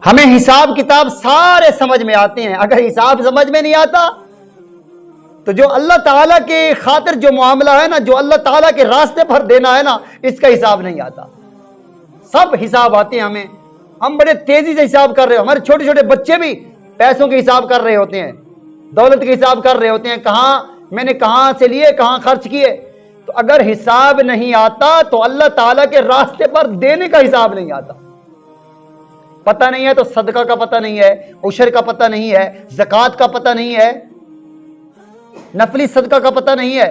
ہمیں حساب کتاب سارے سمجھ میں آتے ہیں، اگر حساب سمجھ میں نہیں آتا تو جو اللہ تعالیٰ کے خاطر جو معاملہ ہے نا، جو اللہ تعالیٰ کے راستے پر دینا ہے نا، اس کا حساب نہیں آتا۔ سب حساب آتے ہیں ہمیں، ہم بڑے تیزی سے حساب کر رہے ہیں، ہمارے چھوٹے چھوٹے بچے بھی پیسوں کے حساب کر رہے ہوتے ہیں، دولت کے حساب کر رہے ہوتے ہیں، میں نے کہاں سے لیے، کہاں خرچ کیے۔ تو اگر حساب نہیں آتا تو اللہ تعالیٰ کے راستے پر دینے کا حساب نہیں آتا۔ پتہ نہیں ہے تو صدقہ کا پتہ نہیں ہے، عشر کا پتہ نہیں ہے، زکوٰۃ کا پتہ نہیں ہے، نفلی صدقہ کا پتہ نہیں ہے،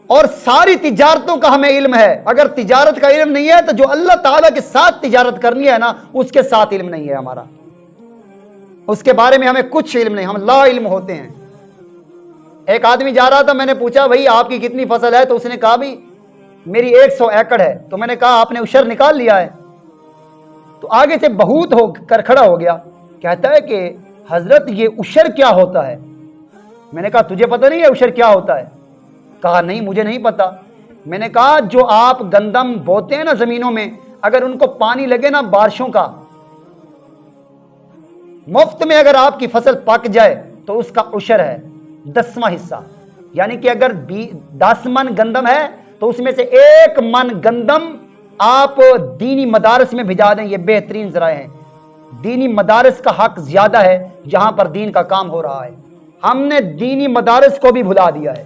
اور ساری تجارتوں کا ہمیں علم ہے۔ اگر تجارت کا علم نہیں ہے تو جو اللہ تعالیٰ کے ساتھ تجارت کرنی ہے نا، اس کے ساتھ علم نہیں ہے ہمارا، اس کے بارے میں ہمیں کچھ علم نہیں، ہم لا علم ہوتے ہیں۔ ایک آدمی جا رہا تھا، میں نے پوچھا بھائی آپ کی کتنی فصل ہے؟ تو اس نے کہا بھی میری 100 ایکڑ ہے۔ تو میں نے کہا آپ نے عشر نکال لیا ہے؟ تو آگے سے بہت ہو کر کھڑا ہو گیا، کہتا ہے کہ حضرت یہ عشر کیا ہوتا ہے؟ میں نے کہا تجھے پتہ نہیں ہے عشر کیا ہوتا ہے؟ کہا نہیں مجھے نہیں پتا۔ میں نے کہا جو آپ گندم بوتے ہیں نا زمینوں میں، اگر ان کو پانی لگے نا بارشوں کا، مفت میں اگر آپ کی فصل پک جائے تو اس کا عشر ہے 10واں حصہ، یعنی کہ اگر 10 من گندم ہے تو اس میں سے 1 من گندم آپ دینی مدارس میں بھیجا دیں۔ یہ بہترین ذرائع ہیں، دینی مدارس کا حق زیادہ ہے جہاں پر دین کا کام ہو رہا ہے۔ ہم نے دینی مدارس کو بھی بھلا دیا ہے،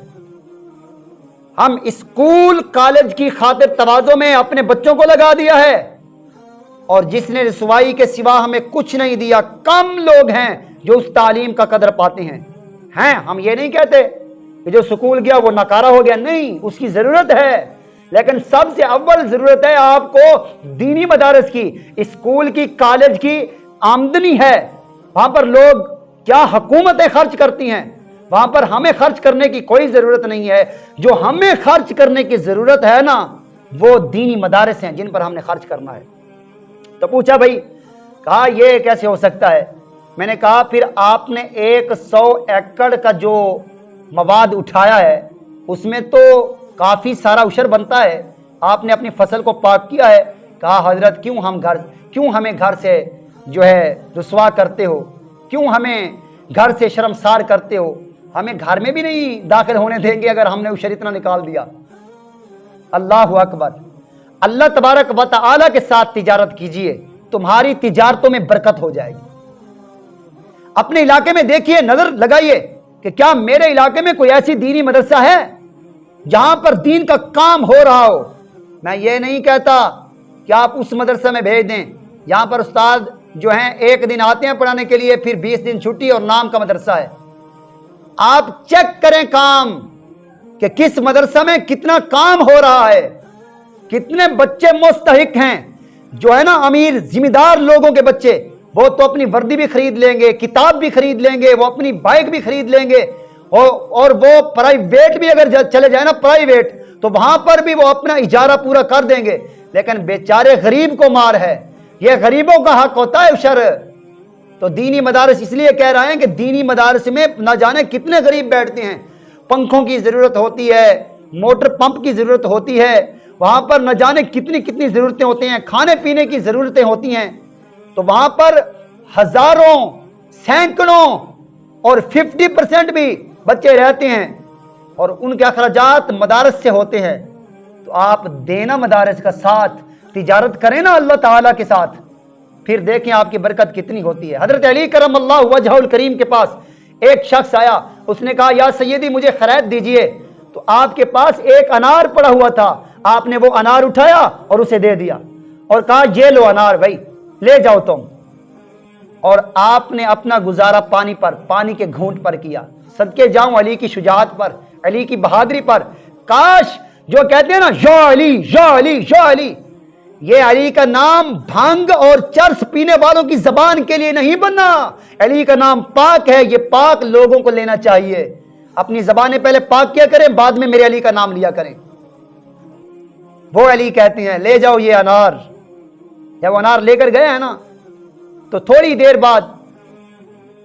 ہم اسکول کالج کی خاطر تواضع میں اپنے بچوں کو لگا دیا ہے، اور جس نے رسوائی کے سوا ہمیں کچھ نہیں دیا۔ کم لوگ ہیں جو اس تعلیم کا قدر پاتے ہیں۔ ہم یہ نہیں کہتے کہ جو سکول گیا وہ ناکارہ ہو گیا، نہیں، اس کی ضرورت ہے، لیکن سب سے اول ضرورت ہے آپ کو دینی مدارس کی۔ اسکول کی کالج کی آمدنی ہے، وہاں پر لوگ کیا حکومتیں خرچ کرتی ہیں، وہاں پر ہمیں خرچ کرنے کی کوئی ضرورت نہیں ہے۔ جو ہمیں خرچ کرنے کی ضرورت ہے نا، وہ دینی مدارس ہیں جن پر ہم نے خرچ کرنا ہے۔ تو پوچھا بھائی، کہا یہ کیسے ہو سکتا ہے؟ میں نے کہا پھر آپ نے 100 ایکڑ کا جو مواد اٹھایا ہے اس میں تو کافی سارا عشر بنتا ہے، آپ نے اپنی فصل کو پاک کیا ہے۔ کہا حضرت کیوں ہمیں گھر سے جو ہے رسوا کرتے ہو، کیوں ہمیں گھر سے شرمسار کرتے ہو؟ ہمیں گھر میں بھی نہیں داخل ہونے دیں گے اگر ہم نے عشر اتنا نکال دیا۔ اللہ اکبر۔ اللہ تبارک و تعالی کے ساتھ تجارت کیجئے، تمہاری تجارتوں میں برکت ہو جائے گی۔ اپنے علاقے میں دیکھیے، نظر لگائیے کہ کیا میرے علاقے میں کوئی ایسی دینی مدرسہ ہے جہاں پر دین کا کام ہو رہا ہو۔ میں یہ نہیں کہتا کہ آپ اس مدرسہ میں بھیج دیں، یہاں پر استاد جو ہیں 1 دن آتے ہیں پڑھانے کے لیے، پھر 20 دن چھٹی اور نام کا مدرسہ ہے۔ آپ چیک کریں کام کہ کس مدرسہ میں کتنا کام ہو رہا ہے، کتنے بچے مستحق ہیں۔ جو ہے نا امیر ذمہ دار لوگوں کے بچے، وہ تو اپنی وردی بھی خرید لیں گے، کتاب بھی خرید لیں گے، وہ اپنی بائک بھی خرید لیں گے، اور وہ پرائیویٹ بھی اگر چلے جائیں نا پرائیویٹ، تو وہاں پر بھی وہ اپنا اجارہ پورا کر دیں گے۔ لیکن بیچارے غریب کو مار ہے، یہ غریبوں کا حق ہوتا ہے عشر۔ تو دینی مدارس اس لیے کہہ رہے ہیں کہ دینی مدارس میں نہ جانے کتنے غریب بیٹھتے ہیں، پنکھوں کی ضرورت ہوتی ہے، موٹر پمپ کی ضرورت ہوتی ہے، وہاں پر نہ جانے کتنی ضرورتیں ہوتی ہیں، کھانے پینے کی ضرورتیں ہوتی ہیں۔ تو وہاں پر ہزاروں، سینکڑوں اور 50% بھی بچے رہتے ہیں، اور ان کے اخراجات مدارس سے ہوتے ہیں۔ تو آپ دینا مدارس کا ساتھ، تجارت کریں نا اللہ تعالیٰ کے ساتھ، پھر دیکھیں آپ کی برکت کتنی ہوتی ہے۔ حضرت علی کرم اللہ وجہہ الکریم کے پاس ایک شخص آیا، اس نے کہا یا سیدی مجھے خیرات دیجئے۔ تو آپ کے پاس ایک انار پڑا ہوا تھا، آپ نے وہ انار اٹھایا اور اسے دے دیا اور کہا یہ لو انار بھائی، لے جاؤ تم۔ اور آپ نے اپنا گزارا پانی کے گھونٹ پر کیا۔ صدقے جاؤں علی کی شجاعت پر، علی کی بہادری پر۔ کاش جو کہتے ہیں نا یا علی یا علی یا علی، یہ علی کا نام بھنگ اور چرس پینے والوں کی زبان کے لیے نہیں بننا۔ علی کا نام پاک ہے، یہ پاک لوگوں کو لینا چاہیے۔ اپنی زبانیں پہلے پاک کیا کریں، بعد میں میرے علی کا نام لیا کریں۔ وہ علی کہتے ہیں لے جاؤ یہ انار۔ جب انار لے کر گئے ہیں نا، تو تھوڑی دیر بعد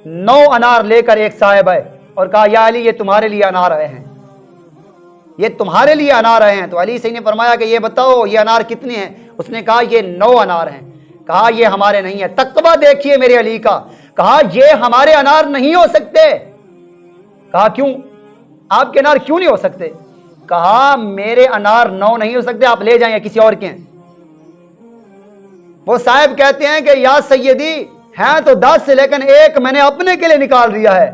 9 انار لے کر ایک صاحب آئے اور کہا یا علی یہ تمہارے لیے انار آئے ہیں، یہ تمہارے لیے انار آئے ہیں۔ تو علی سے نے فرمایا کہ یہ بتاؤ یہ انار کتنے ہیں؟ اس نے کہا یہ 9 انار ہیں۔ کہا یہ ہمارے نہیں ہے. تقویٰ دیکھیے میرے علی کا. کہا یہ ہمارے انار نہیں ہو سکتے. کہا کیوں؟ آپ کے انار کیوں نہیں ہو سکتے؟ کہا میرے انار 9 نہیں ہو سکتے، آپ لے جائیں یا کسی اور کے ہیں. وہ صاحب کہتے ہیں کہ یا سیدی ہیں تو 10 لیکن ایک میں نے اپنے کے لیے نکال دیا ہے،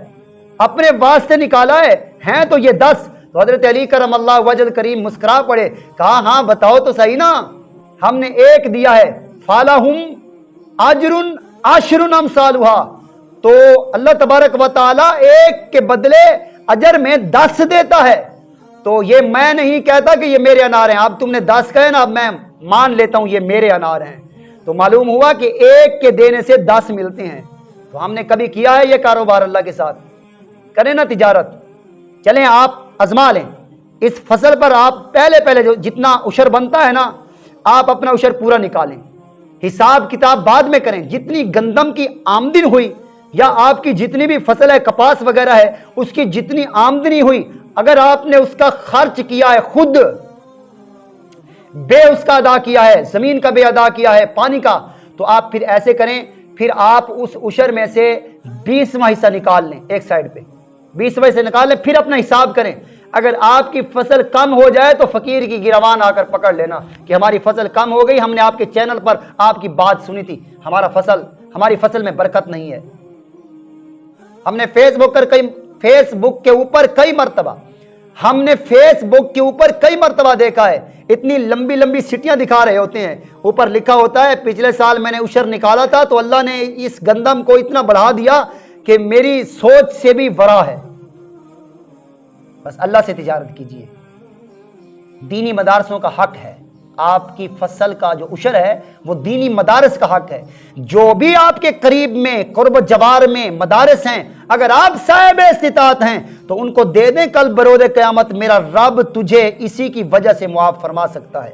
اپنے واسطے نکالا ہے، ہیں تو یہ 10. تو حضرت علی کرم اللہ وجہ کریم مسکرا پڑے. کہا ہاں بتاؤ تو صحیح نا، ہم نے ایک دیا ہے. فَلَهُمْ أَجْرٌ عَشْرٌ أَمْثَالُهَا. تو اللہ تبارک و تعالی ایک کے بدلے اجر میں 10 دیتا ہے. تو یہ میں نہیں کہتا کہ یہ میرے انار ہیں، اب تم نے 10 کہے نا، اب میں مان لیتا ہوں یہ میرے انار ہیں. تو معلوم ہوا کہ ایک کے دینے سے 10 ملتے ہیں. تو ہم نے کبھی کیا ہے یہ کاروبار اللہ کے ساتھ؟ کریں نا تجارت. چلیں آپ ازما لیں اس فصل پر. آپ پہلے جو جتنا عشر بنتا ہے نا، آپ اپنا عشر پورا نکالیں، حساب کتاب بعد میں کریں. جتنی گندم کی آمدن ہوئی یا آپ کی جتنی بھی فصل ہے، کپاس وغیرہ ہے، اس کی جتنی آمدنی ہوئی، اگر آپ نے اس کا خرچ کیا ہے، خود بے اس کا ادا کیا ہے، زمین کا بے ادا کیا ہے، پانی کا، تو آپ پھر ایسے کریں، پھر آپ اس عشر میں سے 20واں حصہ نکال لیں ایک سائڈ پہ، 20واں حصہ نکال لیں، پھر اپنا حساب کریں. اگر آپ کی فصل کم ہو جائے تو فقیر کی گروان آ کر پکڑ لینا کہ ہماری فصل کم ہو گئی، ہم نے آپ کے چینل پر آپ کی بات سنی تھی، ہماری فصل میں برکت نہیں ہے. ہم نے فیس بک کے اوپر کئی مرتبہ دیکھا ہے، اتنی لمبی لمبی سٹیاں دکھا رہے ہوتے ہیں، اوپر لکھا ہوتا ہے پچھلے سال میں نے عشر نکالا تھا تو اللہ نے اس گندم کو اتنا بڑھا دیا کہ میری سوچ سے بھی ورا ہے. بس اللہ سے تجارت کیجئے. دینی مدارسوں کا حق ہے، آپ کی فصل کا جو عشر ہے وہ دینی مدارس کا حق ہے. جو بھی آپ کے قریب میں قرب جوار میں مدارس ہیں، اگر آپ صاحب استطاعت ہیں تو ان کو دے دیں. کل برود قیامت میرا رب تجھے اسی کی وجہ سے معاف فرما سکتا ہے.